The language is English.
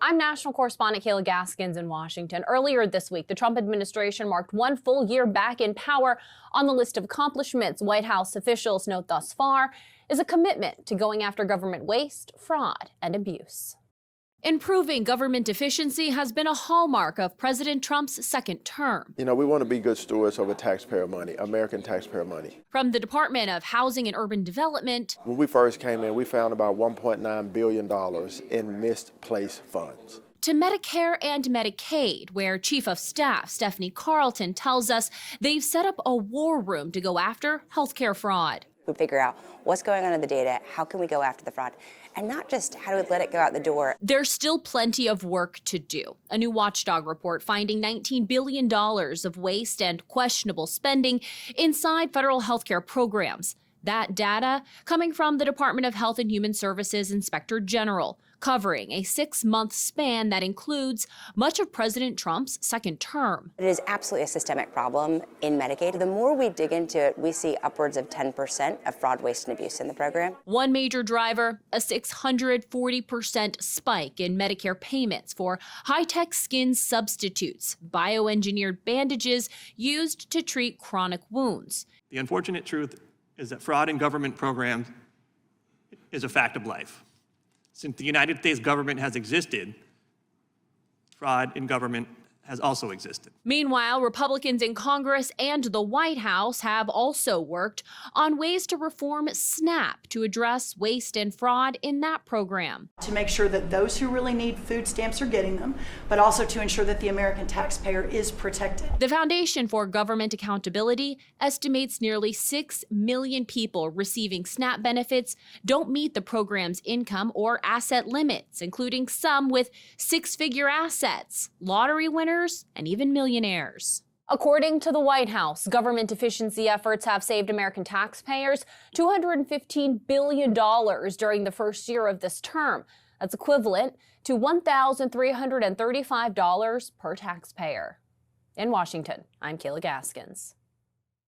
I'm national correspondent Kayla Gaskins in Washington. Earlier this week, the Trump administration marked 1 full year back in power. On the list of accomplishments White House officials note thus far is a commitment to going after government waste, fraud, and abuse. Improving government efficiency has been a hallmark of President Trump's second term. We want to be good stewards over taxpayer money, American taxpayer money. From the Department of Housing and Urban Development, when we first came in, we found about $1.9 billion in misplaced funds. To Medicare and Medicaid, where Chief of Staff Stephanie Carlton tells us they've set up a war room to go after healthcare fraud. We figure out what's going on in the data, how can we go after the fraud, and not just how do we let it go out the door. There's still plenty of work to do. A new watchdog report finding $19 billion of waste and questionable spending inside federal healthcare programs. That data coming from the Department of Health and Human Services Inspector General, covering a 6-month span that includes much of President Trump's second term. It is absolutely a systemic problem in Medicaid. The more we dig into it, we see upwards of 10% of fraud, waste, and abuse in the program. One major driver, a 640% spike in Medicare payments for high-tech skin substitutes, bioengineered bandages used to treat chronic wounds. The unfortunate truth is that fraud in government programs is a fact of life. Since the United States government has existed, fraud in government has also existed. Meanwhile, Republicans in Congress and the White House have also worked on ways to reform SNAP to address waste and fraud in that program. To make sure that those who really need food stamps are getting them, but also to ensure that the American taxpayer is protected. The Foundation for Government Accountability estimates nearly 6 million people receiving SNAP benefits don't meet the program's income or asset limits, including some with 6-figure assets, lottery winners, and even millionaires. According to the White House, government efficiency efforts have saved American taxpayers $215 billion during the first year of this term. That's equivalent to $1,335 per taxpayer. In Washington, I'm Kayla Gaskins.